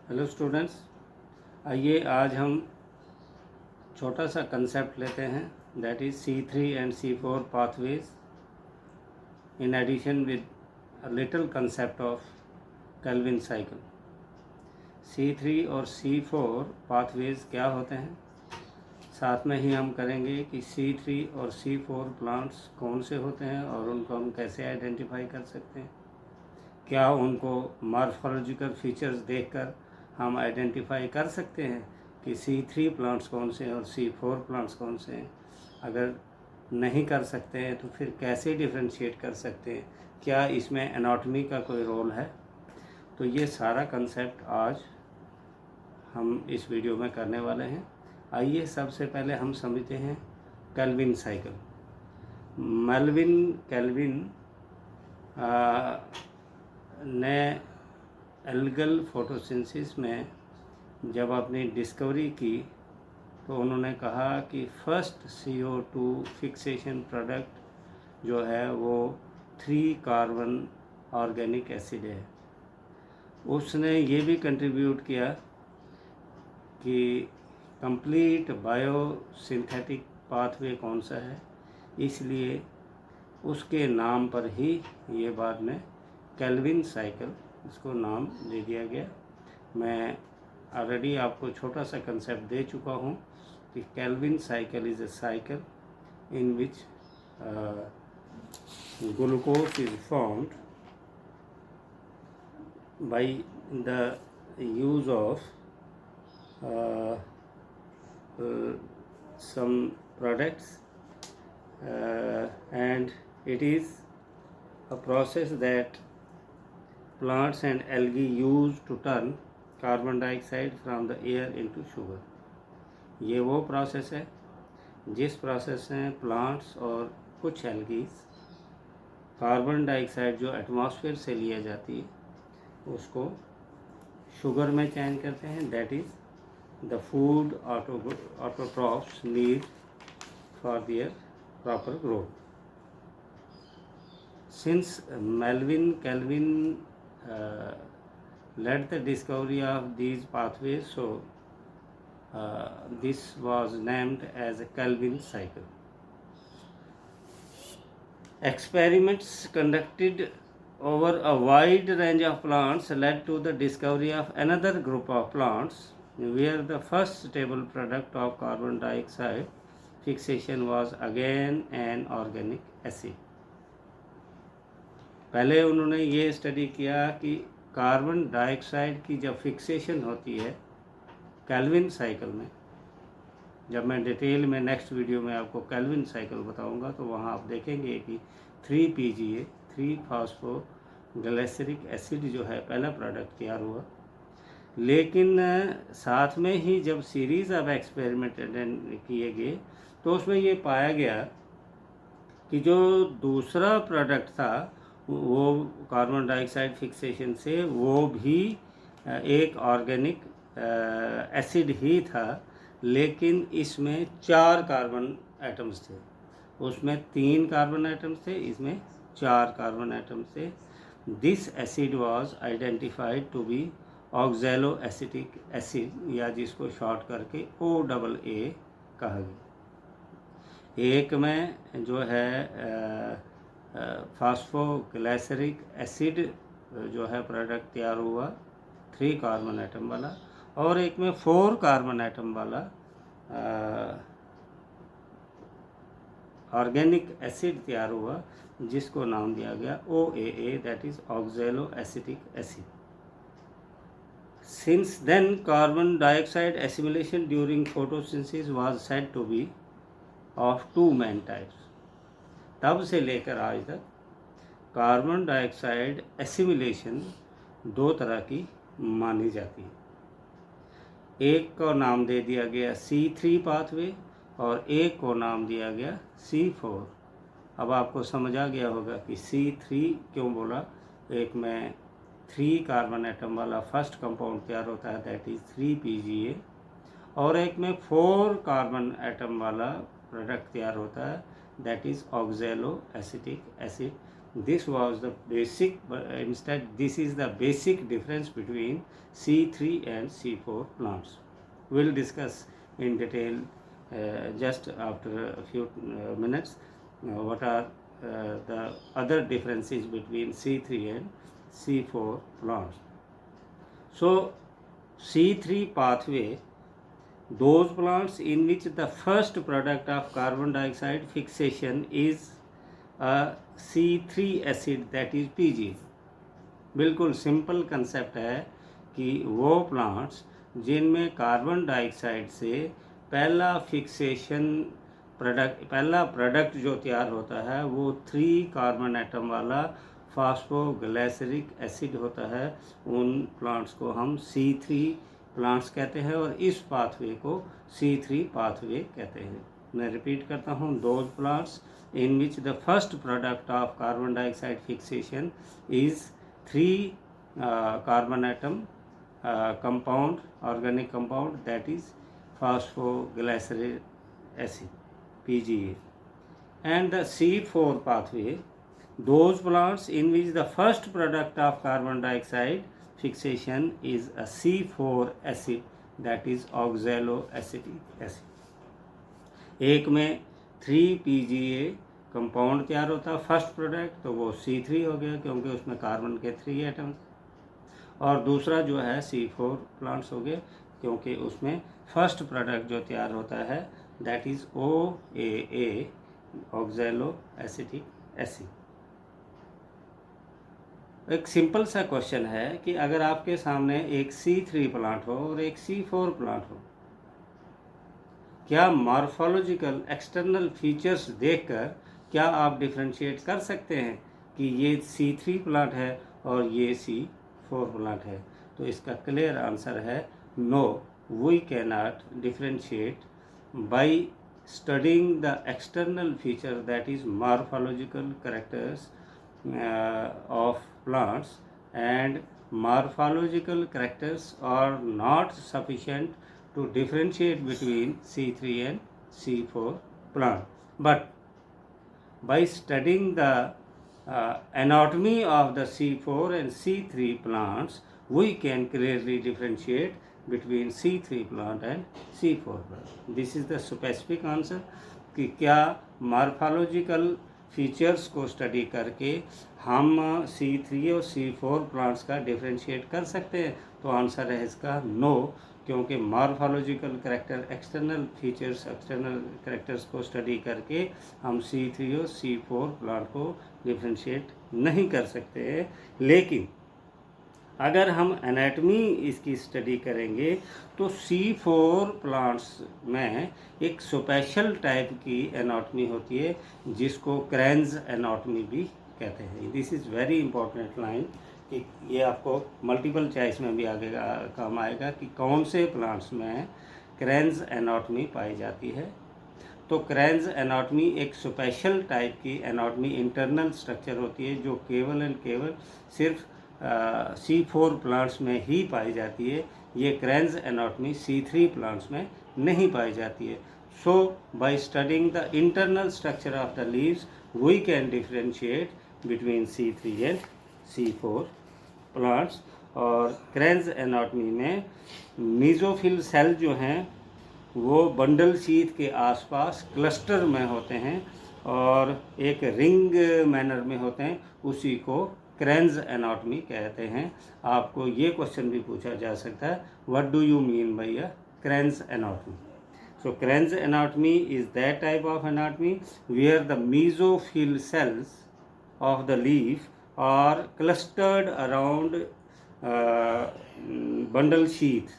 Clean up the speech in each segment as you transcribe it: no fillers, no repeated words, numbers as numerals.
Hello students, आइए आज हम छोटा सा कंसेप्ट लेते हैं, that is C3 and C4 pathways in addition with a little concept of Calvin cycle. C3 और C4 पाथवेज क्या होते हैं, साथ में ही हम करेंगे कि C3 और C4 प्लांट्स कौन से होते हैं और उनको हम कैसे आइडेंटिफाई कर सकते हैं, क्या उनको मॉर्फोलॉजिकल फीचर्स देखकर हम आइडेंटिफाई कर सकते हैं कि C3 प्लांट्स कौन से हैं और C4 प्लांट्स कौन से हैं। अगर नहीं कर सकते हैं तो फिर कैसे डिफ्रेंशिएट कर सकते हैं, क्या इसमें एनाटॉमी का कोई रोल है। तो ये सारा कंसेप्ट आज हम इस वीडियो में करने वाले हैं। आइए सबसे पहले हम समझते हैं केल्विन साइकिल। मेल्विन केल्विन ने एल्गल फोटोसिंथेसिस में जब अपनी डिस्कवरी की तो उन्होंने कहा कि फर्स्ट CO2 फिक्सेशन प्रोडक्ट जो है वो 3 कार्बन ऑर्गेनिक एसिड है। उसने ये भी कंट्रीब्यूट किया कि कंप्लीट बायोसिंथेटिक पाथवे कौन सा है, इसलिए उसके नाम पर ही ये बाद में केल्विन साइकिल इसको नाम दे दिया गया। मैं ऑलरेडी आपको छोटा सा कंसेप्ट दे चुका हूँ कि Calvin cycle is a cycle in which glucose is formed by the use of some products and it is a process that plants and algae use to turn carbon dioxide from the air into sugar. ये वो process है जिस process में plants और कुछ algae carbon dioxide जो atmosphere से लिया जाती है उसको शुगर में चेंज करते हैं। That is the food autotrophs need for their proper growth. Since Melvin kelvin led the discovery of these pathways, so this was named as a Kelvin cycle. Experiments conducted over a wide range of plants led to the discovery of another group of plants where the first stable product of carbon dioxide fixation was again an organic acid. पहले उन्होंने ये study किया कि carbon dioxide की जब fixation होती है Calvin cycle में, जब मैं डिटेल में नेक्स्ट वीडियो में आपको केल्विन साइकिल बताऊंगा तो वहाँ आप देखेंगे कि 3PGA 3 फॉस्फोग्लिसरिक एसिड जो है पहला प्रोडक्ट तैयार हुआ। लेकिन साथ में ही जब सीरीज़ ऑफ एक्सपेरिमेंट किए गए तो उसमें ये पाया गया कि जो दूसरा प्रोडक्ट था वो कार्बन डाइऑक्साइड फिक्सेशन से वो भी एक ऑर्गेनिक एसिड ही था, लेकिन इसमें 4 कार्बन एटम्स थे। उसमें 3 कार्बन एटम्स थे, इसमें 4 कार्बन एटम्स थे। This acid was identified to be oxaloacetic acid, या जिसको शॉर्ट करके OAA कहा गया। एक में जो है फास्फोग्लिसरिक एसिड जो है प्रोडक्ट तैयार हुआ 3 कार्बन एटम वाला, और एक में 4 कार्बन एटम वाला ऑर्गेनिक एसिड तैयार हुआ जिसको नाम दिया गया OAA, that is oxaloacetic acid. Since then carbon dioxide assimilation during photosynthesis was said to be of 2 main types. तब से लेकर आज तक कार्बन डाइऑक्साइड एसिमिलेशन 2 तरह की मानी जाती है। एक को नाम दे दिया गया C3 पाथवे और एक को नाम दिया गया C4। अब आपको समझ आ गया होगा कि C3 क्यों बोला। एक में 3 कार्बन एटम वाला फर्स्ट कंपाउंड तैयार होता है, दैट इज़ 3PGA, और एक में 4 कार्बन एटम वाला प्रोडक्ट तैयार होता है, that is oxalo acetic acid, This was the basic, instead this is the basic difference between C3 and C4 plants. We'll discuss in detail just after a few minutes what are the other differences between C3 and C4 plants. So C3 pathway, those plants in which the first product of carbon dioxide fixation is a C3 acid that is PG। बिल्कुल simple concept है कि वो plants जिनमें carbon dioxide से पहला fixation पहला product जो तैयार होता है वो 3 कार्बन एटम वाला फास्फोग्लिसरिक एसिड होता है, उन प्लांट्स को हम C3 प्लांट्स कहते हैं और इस पाथवे को C3 पाथवे कहते हैं। मैं रिपीट करता हूँ, those plants in which the first product of carbon dioxide fixation is 3 carbon atom compound, organic compound, that is phosphoglycerate acid PGA. And the C4 pathway, those plants in which the first product of carbon dioxide fixation is a C4 acid, that is oxaloacetic acid. एक में 3 PGA compound तैयार होता है first product, तो वो C3 हो गया क्योंकि उसमें कार्बन के 3 एटम्स, और दूसरा जो है C4 प्लांट्स हो गए क्योंकि उसमें फर्स्ट प्रोडक्ट जो तैयार होता है that is OAA, oxaloacetic acid. एक सिंपल सा क्वेश्चन है कि अगर आपके सामने एक C3 प्लांट हो और एक C4 प्लांट हो, क्या मॉर्फोलॉजिकल एक्सटर्नल फीचर्स देखकर क्या आप डिफ्रेंशिएट कर सकते हैं कि ये C3 प्लांट है और ये C4 प्लांट है? तो इसका क्लियर आंसर है no, we can not differentiate by studying the external feature that is morphological characters of plants, and morphological characters are not sufficient to differentiate between C3 and C4 plant. But by studying the anatomy of the C4 and C3 plants, we can clearly differentiate between C3 plant and C4 plant. This is the specific answer कि क्या morphological features को study करके हम C3 और C4 plants का differentiate कर सकते हैं? तो आंसर है इसका नो, क्योंकि morphological character external features, external characters को स्टडी करके हम C3 और C4 प्लांट को डिफरेंशिएट नहीं कर सकते हैं। लेकिन अगर हम एनाटमी इसकी स्टडी करेंगे तो C4 प्लांट्स में एक स्पेशल टाइप की एनाटमी होती है जिसको क्रेन्स एनाटमी भी कहते हैं। This is very important line कि ये आपको मल्टीपल चॉइस में भी आगे काम आएगा कि कौन से प्लांट्स में क्रेन्स एनाटमी पाई जाती है। तो क्रेन्स एनाटमी एक स्पेशल टाइप की एनाटमी, इंटरनल स्ट्रक्चर होती है जो केवल एंड केवल सिर्फ C4 प्लांट्स में ही पाई जाती है। ये क्रेन्स एनाटमी C3 प्लांट्स में नहीं पाई जाती है। So by studying the internal structure of the leaves we can differentiate between C3 and C4 plants. और क्रेन्स एनाटमी में मीजोफिल सेल जो हैं वो बंडल शीथ के आसपास क्लस्टर में होते हैं और एक रिंग मैनर में होते हैं, उसी को क्रेन्स एनाटमी कहते हैं। आपको ये क्वेश्चन भी पूछा जा सकता है, what do you mean by a Kranz anatomy? So Kranz anatomy is that type of anatomy where the mesophyll cells of the leaf are clustered around bundle sheath.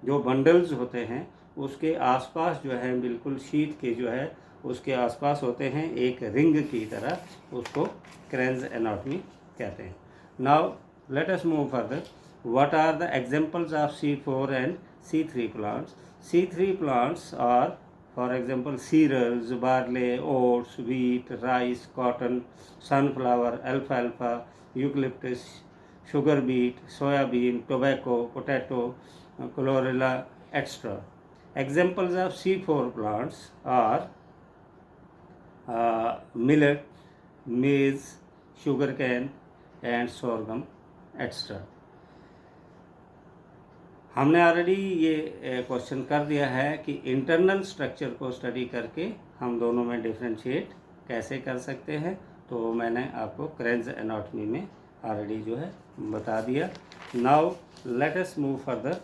जो बंडल्स होते हैं उसके आसपास जो है, बिल्कुल शीथ के जो है उसके आसपास होते हैं एक रिंग की तरह, उसको क्रेन्स एनाटमी कहते हैं। Now let us move further. What are the examples of C4 and C3 plants? C3 plants are for example cereals, barley, oats, wheat, rice, cotton, sunflower, अल्फाल्फा, eucalyptus, sugar beet, soybean, tobacco, potato, chlorella, extra. Examples of C4 plants are millet, maize, sugar cane and sorghum etc. हमने already ये question कर दिया है कि internal structure को study करके हम दोनों में डिफ्रेंशिएट कैसे कर सकते हैं, तो मैंने आपको क्रेन्स एनाटॉमी में ऑलरेडी जो है बता दिया। Now let us move further,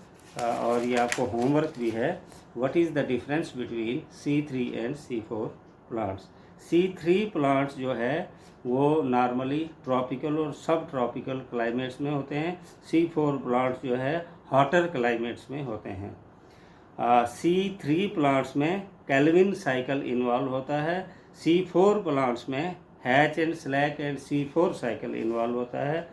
और ये आपको होमवर्क भी है। What is the difference between C3 and C4 plants. C3 plants जो है वो नॉर्मली ट्रॉपिकल और सब ट्रॉपिकल क्लाइमेट्स में होते हैं। C4 प्लांट्स जो है हॉटर क्लाइमेट्स में होते हैं। C3 प्लांट्स में केल्विन साइकिल इन्वॉल्व होता है। C4 प्लांट्स में hatch and slack and C4 cycle involve होता है।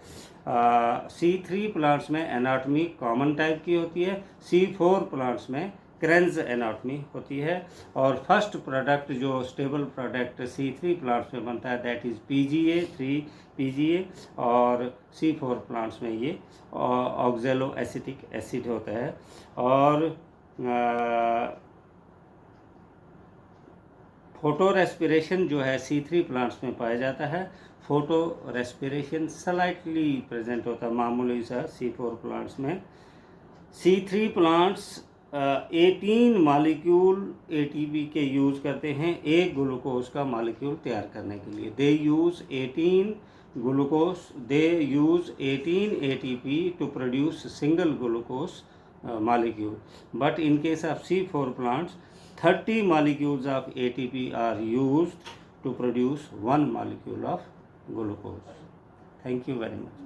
C3 प्लांट्स में एनाटॉमी कॉमन टाइप की होती है। C4 प्लांट्स में क्रेन्स एनाटॉमी होती है। और फर्स्ट प्रोडक्ट जो स्टेबल प्रोडक्ट C3 प्लांट्स में बनता है दैट इज़ PGA 3-PGA, और C4 प्लांट्स में ये ऑक्जेलो एसिटिक एसिड होता है। और फोटो रेस्पिरेशन जो है C3 प्लांट्स में पाया जाता है। फोटो रेस्पिरेशन स्लाइटली प्रेजेंट होता है मामूली सा C4 प्लांट्स में। C3 प्लांट्स 18 मॉलिक्यूल ATP के यूज़ करते हैं एक ग्लूकोज का मॉलिक्यूल तैयार करने के लिए। They use 18 ATP to produce single glucose molecule, but in case of C4 plants 30 molecules of ATP are used to produce one molecule of glucose. Thank you very much.